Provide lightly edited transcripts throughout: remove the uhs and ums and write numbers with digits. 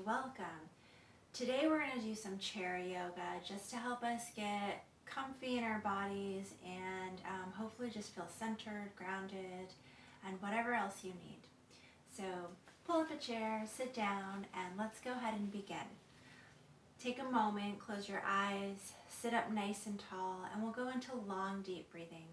welcome. Today we're going to do some chair yoga just to help us get comfy in our bodies and hopefully just feel centered, grounded, and whatever else you need. So pull up a chair, sit down, and let's go ahead and begin. Take a moment, close your eyes, sit up nice and tall, and we'll go into long, deep breathing.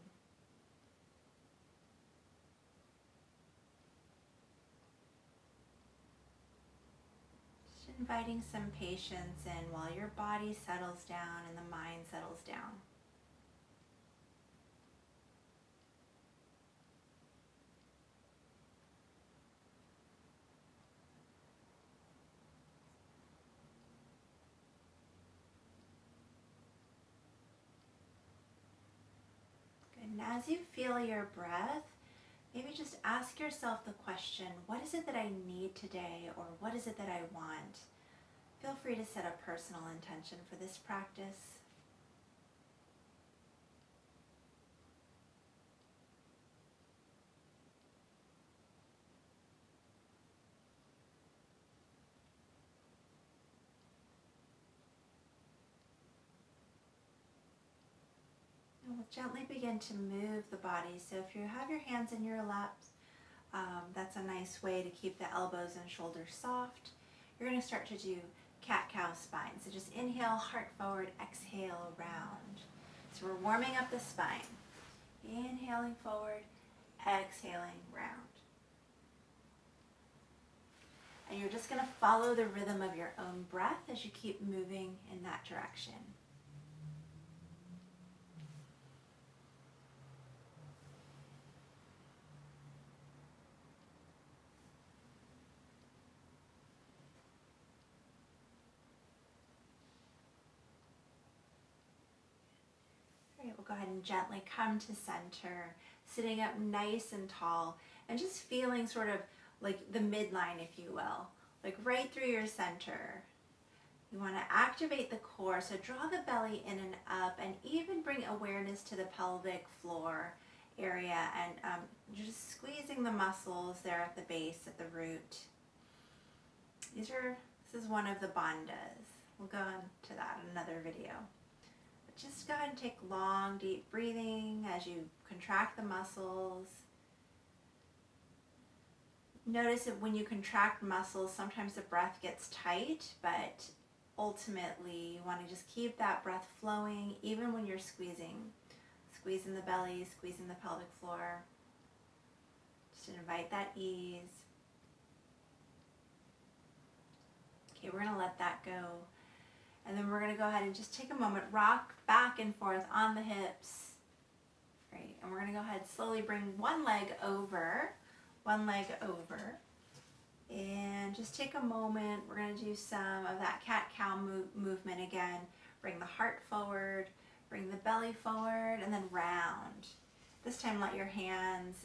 Inviting some patience in while your body settles down and the mind settles down. Good. And as you feel your breath, maybe just ask yourself the question, what is it that I need today, or what is it that I want? Feel free to set a personal intention for this practice. And we'll gently begin to move the body. So if you have your hands in your laps, that's a nice way to keep the elbows and shoulders soft. You're going to start to do cat-cow spine. So just inhale, heart forward, exhale, round. So we're warming up the spine. Inhaling forward, exhaling, round. And you're just going to follow the rhythm of your own breath as you keep moving in that direction. We'll go ahead and gently come to center, sitting up nice and tall, and just feeling sort of like the midline, if you will, like right through your center. You want to activate the core, so draw the belly in and up, and even bring awareness to the pelvic floor area, and just squeezing the muscles there at the base, at the root. This is one of the bandhas. We'll go into that in another video. Just go ahead and take long, deep breathing as you contract the muscles. Notice that when you contract muscles, sometimes the breath gets tight, but ultimately you want to just keep that breath flowing even when you're squeezing. Squeezing the belly, squeezing the pelvic floor. Just invite that ease. Okay, we're going to let that go. And then we're going to go ahead and just take a moment, rock back and forth on the hips. Great. And we're going to go ahead and slowly bring one leg over. And just take a moment. We're going to do some of that cat-cow movement again. Bring the heart forward, bring the belly forward, and then round. This time let your hands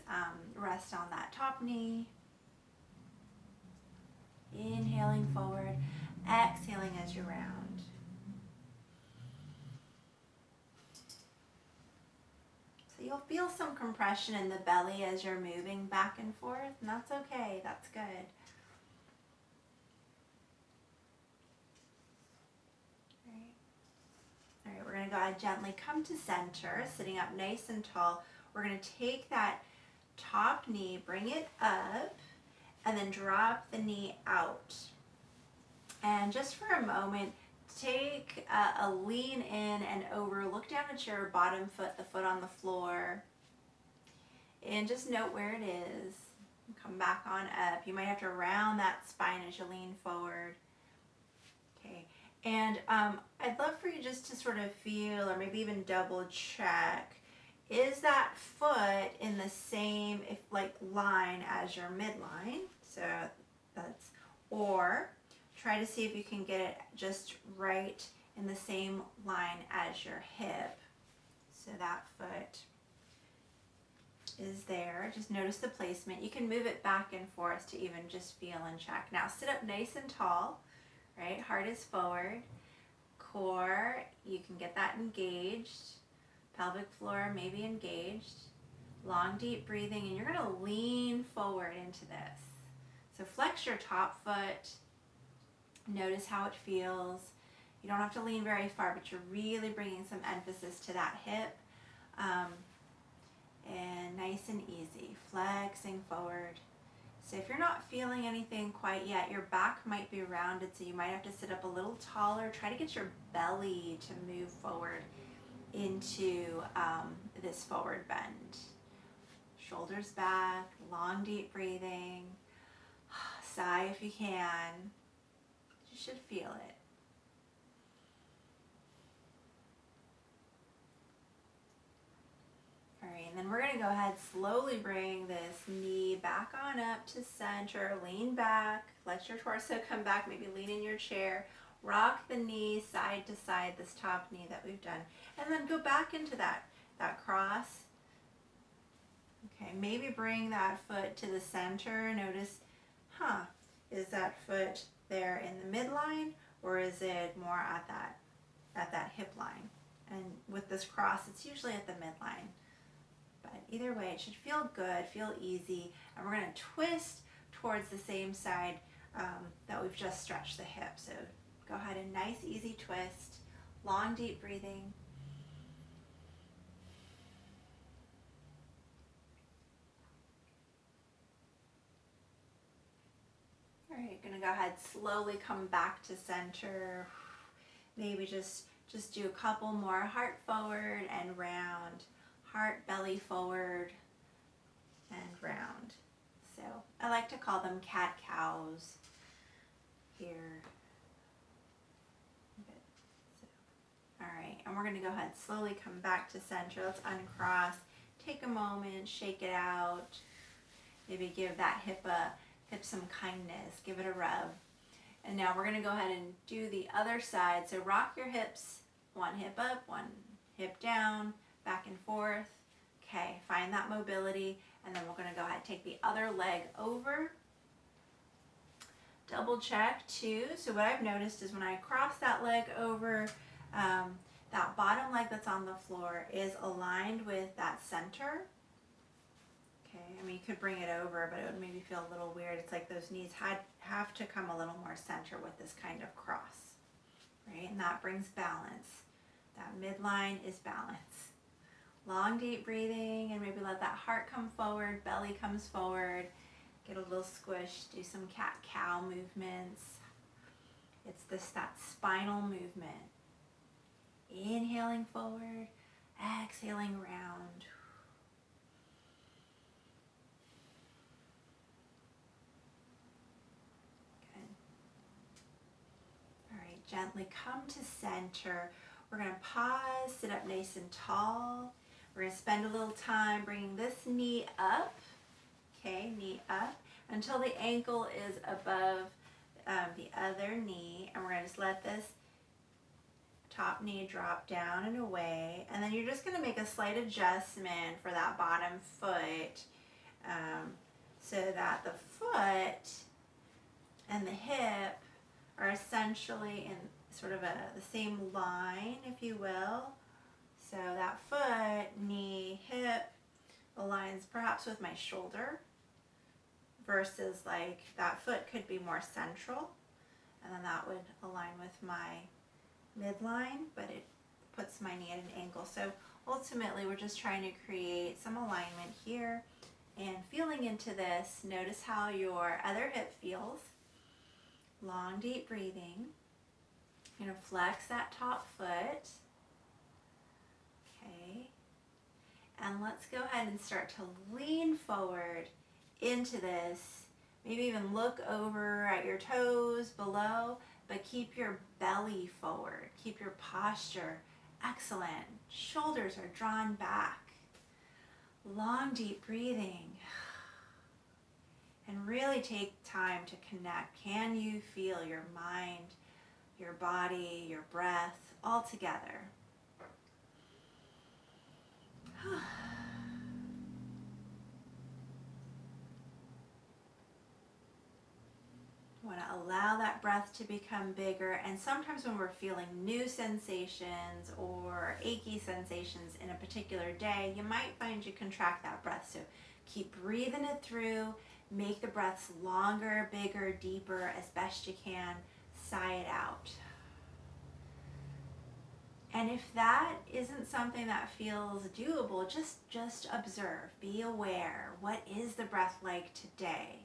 rest on that top knee. Inhaling forward, exhaling as you round. So you'll feel some compression in the belly as you're moving back and forth, and that's okay, that's good. All right, we're going to go ahead and gently come to center, sitting up nice and tall. We're going to take that top knee, bring it up, and then drop the knee out. And just for a moment, take a lean in and over, look down at your bottom foot, the foot on the floor, and just note where it is. Come back on up. You might have to round that spine as you lean forward. Okay, and I'd love for you just to sort of feel, or maybe even double check, is that foot in the same line as your midline? So that's, or try to see if you can get it just right in the same line as your hip. So that foot is there. Just notice the placement. You can move it back and forth to even just feel and check. Now sit up nice and tall, right? Heart is forward. Core, you can get that engaged. Pelvic floor maybe engaged. Long, deep breathing, and you're going to lean forward into this. So flex your top foot Notice how it feels. You don't have to lean very far, but you're really bringing some emphasis to that hip. And nice and easy, flexing forward. So if you're not feeling anything quite yet, your back might be rounded, so you might have to sit up a little taller. Try to get your belly to move forward into this forward bend. Shoulders back, long deep breathing. Sigh if you can. You should feel it. All right, and then we're going to go ahead, slowly bring this knee back on up to center. Lean back, let your torso come back, maybe lean in your chair. Rock the knee side to side, this top knee that we've done. And then go back into that cross. Okay, maybe bring that foot to the center. Notice, is that foot there in the midline, or is it more at that hip line? And with this cross, it's usually at the midline. But either way, it should feel good, feel easy. And we're going to twist towards the same side that we've just stretched the hip. So go ahead and nice, easy twist. Long, deep breathing. All right, going to go ahead, slowly come back to center. Maybe just do a couple more. Heart forward and round. Heart, belly forward and round. So I like to call them cat-cows here. All right, and we're going to go ahead, slowly come back to center. Let's uncross. Take a moment, shake it out. Maybe give that hip some kindness. Give it a rub. And now we're going to go ahead and do the other side. So rock your hips, one hip up, one hip down, back and forth. Okay, find that mobility. And then we're going to go ahead and take the other leg over. Double check too. So what I've noticed is when I cross that leg over, that bottom leg that's on the floor is aligned with that center. Okay, I mean, you could bring it over, but it would maybe feel a little weird. It's like those knees have to come a little more center with this kind of cross, right? And that brings balance. That midline is balance. Long, deep breathing, and maybe let that heart come forward, belly comes forward. Get a little squish, do some cat-cow movements. It's that spinal movement. Inhaling forward, exhaling round. Gently come to center. We're going to pause, sit up nice and tall. We're going to spend a little time bringing this knee up, okay, knee up, until the ankle is above the other knee. And we're going to just let this top knee drop down and away. And then you're just going to make a slight adjustment for that bottom foot so that the foot and the hip are essentially in sort of the same line, if you will. So that foot, knee, hip aligns perhaps with my shoulder versus like that foot could be more central, and then that would align with my midline, but it puts my knee at an angle. So ultimately we're just trying to create some alignment here, and feeling into this, notice how your other hip feels. Long, deep breathing. You're going to flex that top foot. Okay. And let's go ahead and start to lean forward into this. Maybe even look over at your toes below, but keep your belly forward. Keep your posture excellent. Shoulders are drawn back. Long, deep breathing. And really take time to connect. Can you feel your mind, your body, your breath all together? You want to allow that breath to become bigger. And sometimes when we're feeling new sensations or achy sensations in a particular day, you might find you contract that breath. So keep breathing it through. Make the breaths longer, bigger, deeper as best you can. sigh it out. And if that isn't something that feels doable, just observe, be aware. What is the breath like today?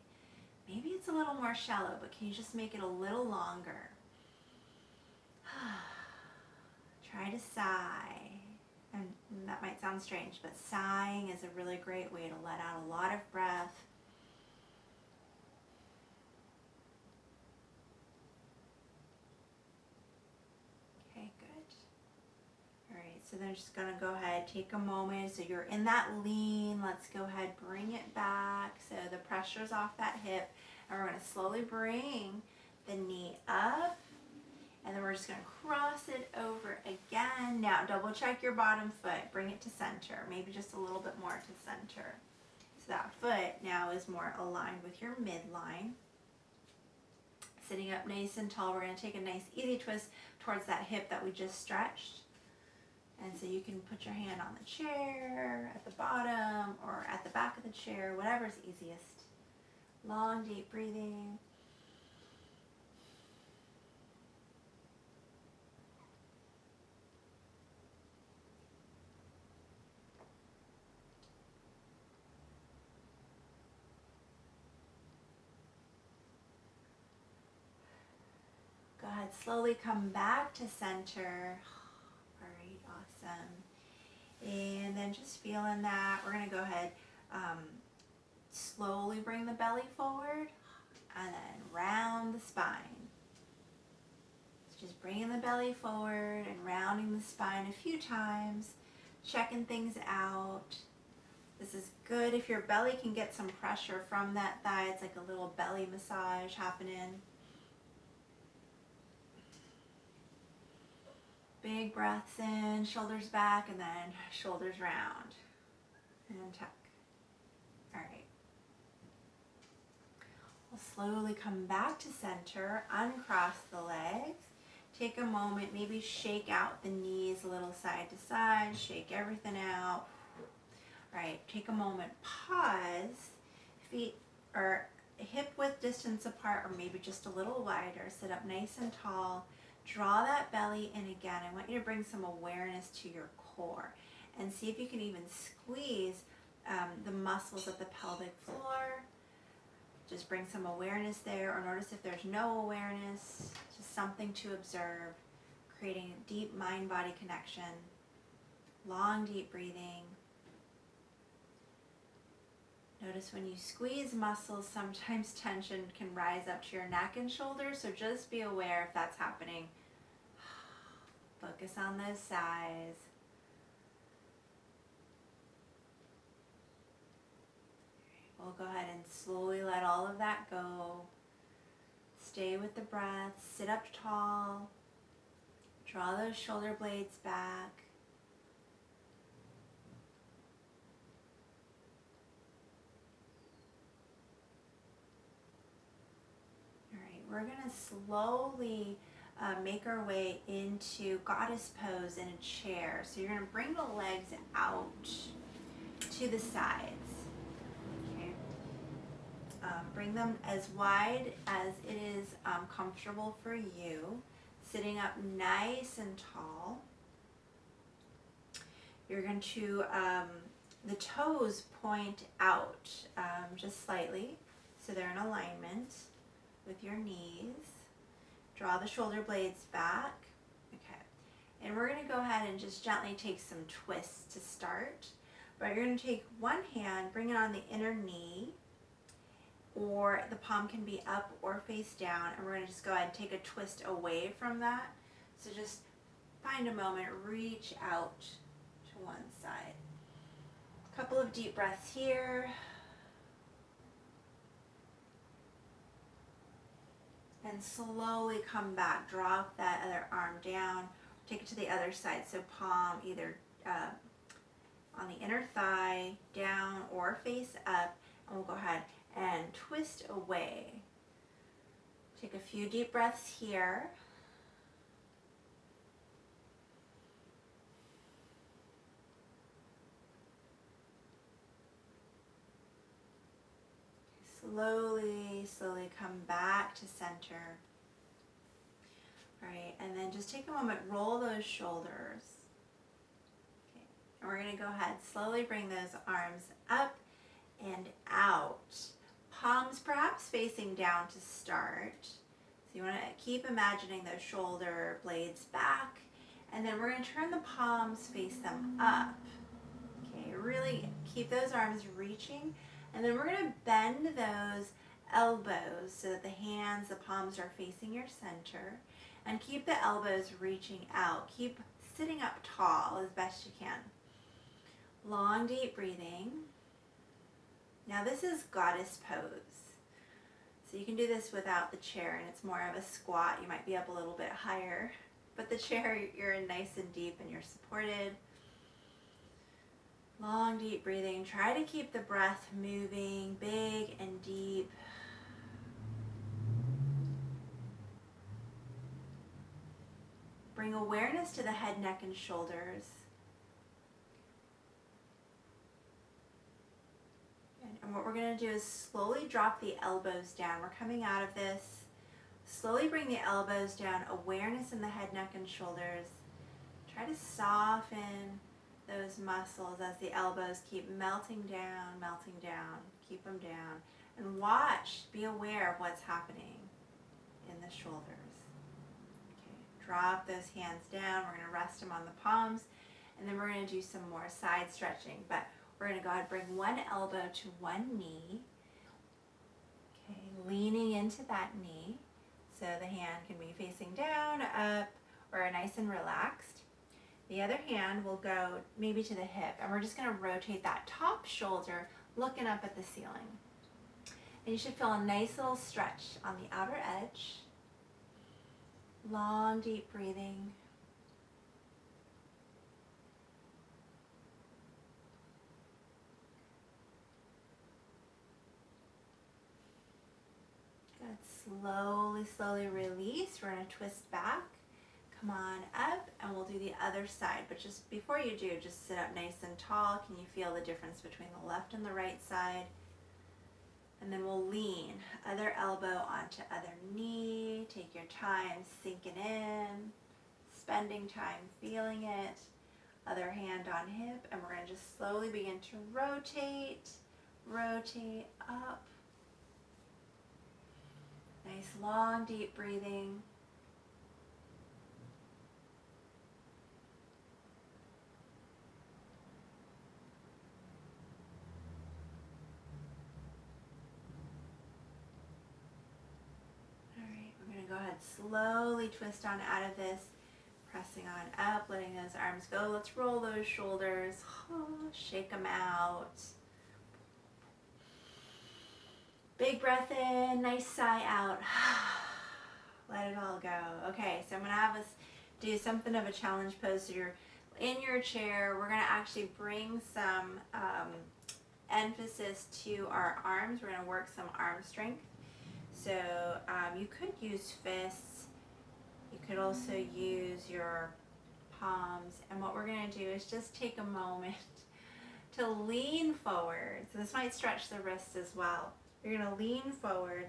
Maybe it's a little more shallow, but can you just make it a little longer? Try to sigh. And that might sound strange, but sighing is a really great way to let out a lot of breath. Okay, good. All right, so then just gonna go ahead, take a moment. So you're in that lean. Let's go ahead, bring it back. So the pressure's off that hip. And we're gonna slowly bring the knee up. And then we're just going to cross it over again. Now double check your bottom foot. Bring it to center. Maybe just a little bit more to center. So that foot now is more aligned with your midline. Sitting up nice and tall, we're going to take a nice easy twist towards that hip that we just stretched. And so you can put your hand on the chair, at the bottom, or at the back of the chair, whatever's easiest. Long, deep breathing. Go ahead, slowly come back to center. All right, awesome. And then just feeling that, we're gonna go ahead, slowly bring the belly forward and then round the spine. So just bringing the belly forward and rounding the spine a few times, checking things out. This is good if your belly can get some pressure from that thigh. It's like a little belly massage happening. Big breaths in, shoulders back, and then shoulders round. And tuck. All right. We'll slowly come back to center, uncross the legs. Take a moment, maybe shake out the knees a little side to side, shake everything out. All right, take a moment, pause, feet are hip width distance apart or maybe just a little wider. Sit up nice and tall. Draw that belly in again. I want you to bring some awareness to your core and see if you can even squeeze the muscles of the pelvic floor. Just bring some awareness there, or notice if there's no awareness, just something to observe, creating a deep mind-body connection. Long, deep breathing. Notice when you squeeze muscles, sometimes tension can rise up to your neck and shoulders, so just be aware if that's happening. Focus on those sighs. We'll go ahead and slowly let all of that go. Stay with the breath, sit up tall, draw those shoulder blades back. We're going to slowly make our way into goddess pose in a chair. So you're going to bring the legs out to the sides. Okay. Bring them as wide as it is comfortable for you. Sitting up nice and tall. You're going to, the toes point out just slightly so they're in alignment with your knees. Draw the shoulder blades back. Okay. And we're going to go ahead and just gently take some twists to start. But you're going to take one hand, bring it on the inner knee, or the palm can be up or face down, and we're going to just go ahead and take a twist away from that. So just find a moment, reach out to one side. A couple of deep breaths here. And slowly come back, drop that other arm down, take it to the other side. So palm either on the inner thigh, down or face up, and we'll go ahead and twist away. Take a few deep breaths here. Slowly come back to center. Right, and then just take a moment, roll those shoulders. Okay, and we're going to go ahead, slowly bring those arms up and out. Palms perhaps facing down to start. So you want to keep imagining those shoulder blades back, and then we're going to turn the palms, face them up. Okay, really keep those arms reaching, and then we're going to bend those elbows so that the hands, the palms are facing your center, and keep the elbows reaching out. Keep sitting up tall as best you can. Long, deep breathing. Now this is goddess pose. So you can do this without the chair, and it's more of a squat. You might be up a little bit higher, but the chair, you're in nice and deep and you're supported. Long, deep breathing. Try to keep the breath moving, big and deep. Bring awareness to the head, neck, and shoulders. And what we're going to do is slowly drop the elbows down. We're coming out of this. Slowly bring the elbows down. Awareness in the head, neck, and shoulders. Try to soften those muscles as the elbows keep melting down, keep them down. And watch, be aware of what's happening in the shoulders. Okay, drop those hands down. We're going to rest them on the palms, and then we're going to do some more side stretching. But we're going to go ahead and bring one elbow to one knee. Okay, leaning into that knee. So the hand can be facing down, up, or nice and relaxed. The other hand will go maybe to the hip, and we're just going to rotate that top shoulder looking up at the ceiling. And you should feel a nice little stretch on the outer edge. Long, deep breathing. Good. Slowly, slowly release. We're going to twist back. Come on up, and we'll do the other side. But just before you do, just sit up nice and tall. Can you feel the difference between the left and the right side? And then we'll lean, other elbow onto other knee. Take your time sinking in, spending time feeling it. Other hand on hip, and we're going to just slowly begin to rotate, rotate up. Nice long, deep breathing. Go ahead, slowly twist on out of this, pressing on up, letting those arms go. Let's roll those shoulders, shake them out. Big breath in, nice sigh out. Let it all go. Okay, so I'm going to have us do something of a challenge pose. So you're in your chair. We're going to actually bring some emphasis to our arms. We're going to work some arm strength. So you could use fists, you could also use your palms, and what we're going to do is just take a moment to lean forward. So this might stretch the wrists as well. You're going to lean forward.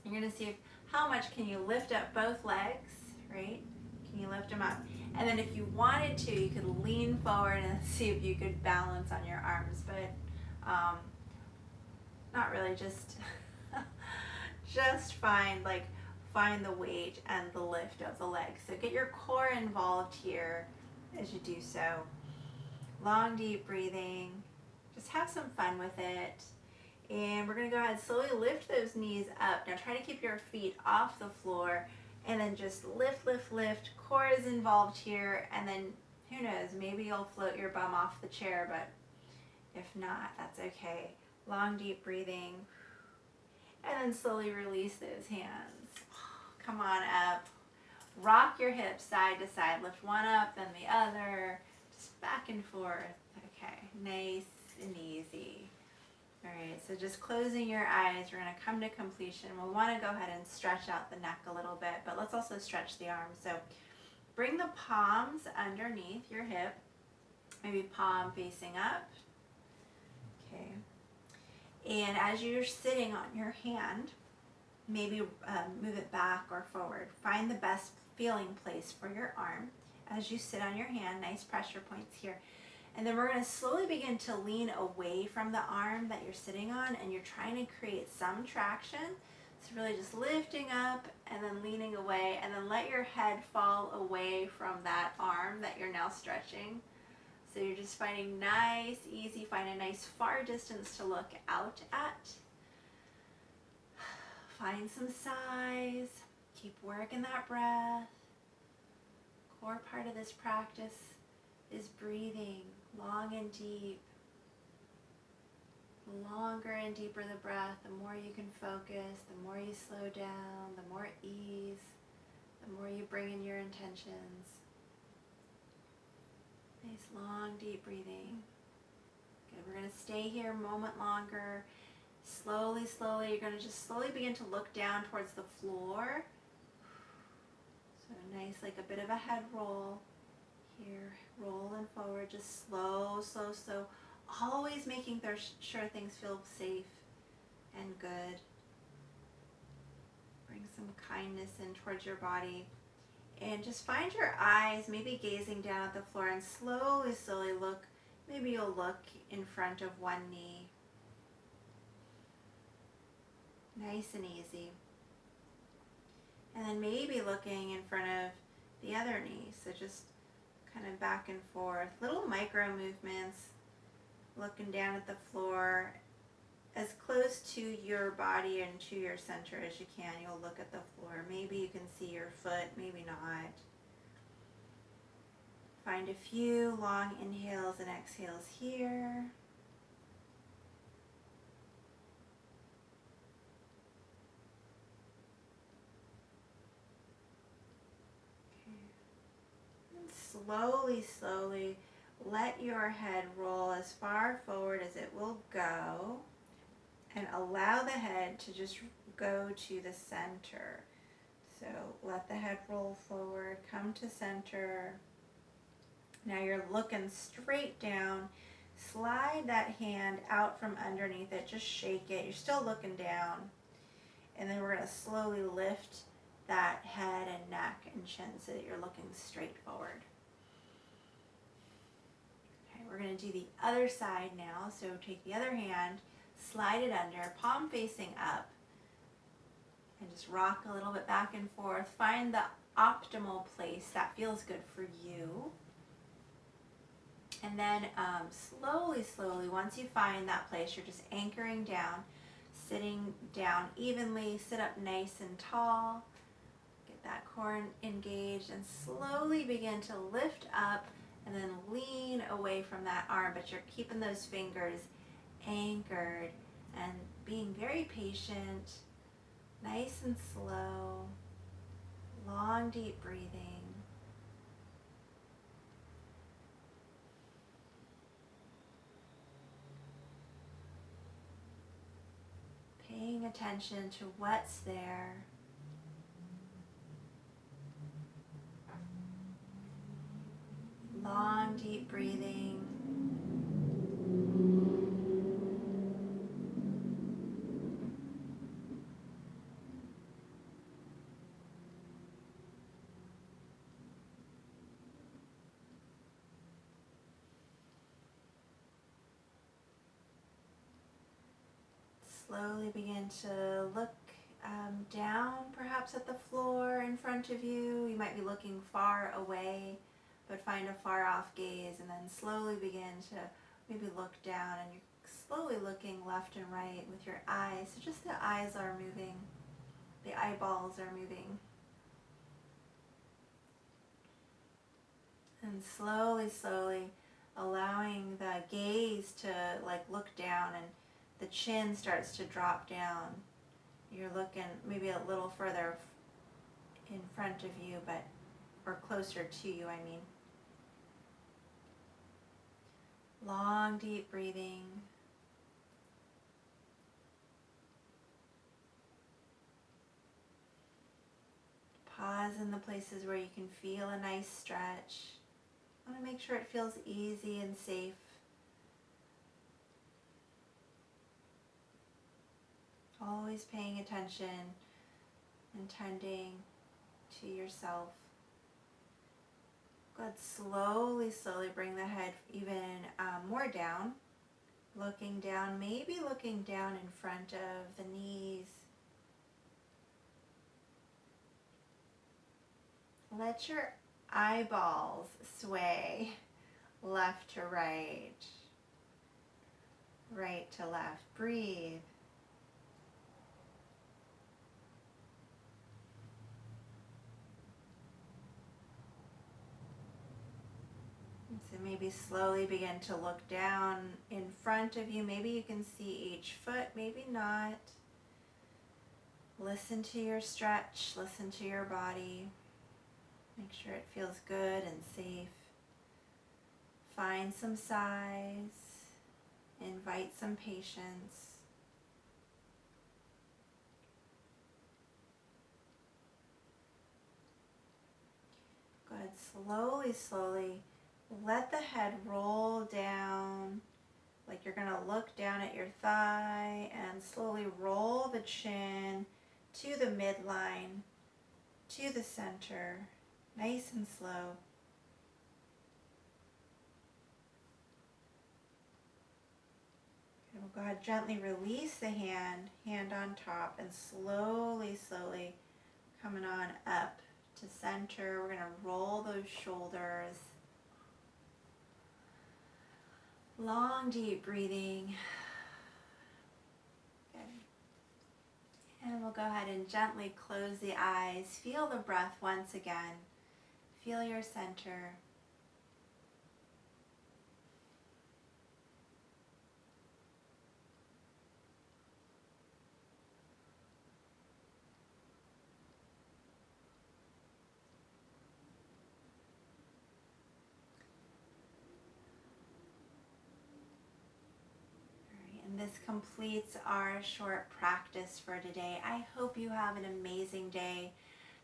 You're going to see how much can you lift up both legs, right? Can you lift them up? And then if you wanted to, you could lean forward and see if you could balance on your arms, but not really, just find the weight and the lift of the legs. So get your core involved here as you do so. Long, deep breathing. Just have some fun with it. And we're going to go ahead and slowly lift those knees up. Now try to keep your feet off the floor, and then just lift, lift, lift. Core is involved here, and then who knows, maybe you'll float your bum off the chair, but if not, that's okay. Long, deep breathing. And then slowly release those hands. Come on up. Rock your hips side to side. Lift one up, then the other. Just back and forth. Okay, nice and easy. All right, so just closing your eyes, we're going to come to completion. We'll want to go ahead and stretch out the neck a little bit, but let's also stretch the arms. So bring the palms underneath your hip, maybe palm facing up. Okay. And as you're sitting on your hand, maybe move it back or forward. Find the best feeling place for your arm as you sit on your hand. Nice pressure points here. And then we're going to slowly begin to lean away from the arm that you're sitting on, and you're trying to create some traction. So really just lifting up and then leaning away, and then let your head fall away from that arm that you're now stretching. So you're just finding nice, easy, find a nice far distance to look out at. Find some size. Keep working that breath. Core part of this practice is breathing long and deep. The longer and deeper the breath, the more you can focus, the more you slow down, the more ease, the more you bring in your intentions. Nice long deep breathing. Good, we're going to stay here a moment longer. Slowly, you're going to just slowly begin to look down towards the floor. So nice, like a bit of a head roll here, rolling forward, just slow. Always making sure things feel safe and good. Bring some kindness in towards your body. And just find your eyes maybe gazing down at the floor, and slowly look. Maybe you'll look in front of one knee. Nice and easy. And then maybe looking in front of the other knee. So just kind of back and forth. Little micro movements. Looking down at the floor. As close to your body and to your center as you can. You'll look at the floor. Maybe you can see your foot, maybe not. Find a few long inhales and exhales here. Slowly, let your head roll as far forward as it will go, and allow the head to just go to the center. So let the head roll forward, come to center. Now you're looking straight down. Slide that hand out from underneath it, just shake it. You're still looking down. And then we're going to slowly lift that head and neck and chin so that you're looking straight forward. We're going to do the other side now. So take the other hand, slide it under, palm facing up, and just rock a little bit back and forth. Find the optimal place that feels good for you. And then slowly, once you find that place, you're just anchoring down, sitting down evenly, sit up nice and tall, get that core engaged, and slowly begin to lift up and then lean away from that arm, but you're keeping those fingers anchored and being very patient, nice and slow, long deep breathing. Paying attention to what's there. Long, deep breathing. Slowly begin to look down, perhaps at the floor in front of you. You might be looking far away, but find a far off gaze, and then slowly begin to maybe look down, and you're slowly looking left and right with your eyes. So just the eyes are moving, the eyeballs are moving. And slowly allowing the gaze to look down, and the chin starts to drop down. You're looking maybe a little further in front of you, or closer to you, I mean. Long, deep breathing. Pause in the places where you can feel a nice stretch. I want to make sure it feels easy and safe. Always paying attention and tending to yourself. Good. Slowly, slowly bring the head even more down. Looking down, maybe looking down in front of the knees. Let your eyeballs sway left to right, right to left. Breathe. So maybe slowly begin to look down in front of you. Maybe you can see each foot, maybe not. Listen to your stretch, listen to your body. Make sure it feels good and safe. Find some size. Invite some patience. Good. Slowly, slowly let the head roll down like you're going to look down at your thigh, and slowly roll the chin to the midline, to the center, nice and slow. And we'll go ahead, gently release the hand on top, and slowly, slowly coming on up to center. We're going to roll those shoulders. Long, deep breathing. Good. And we'll go ahead and gently close the eyes. Feel the breath once again. Feel your center. And this completes our short practice for today. I hope you have an amazing day.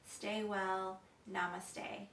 Stay well. Namaste.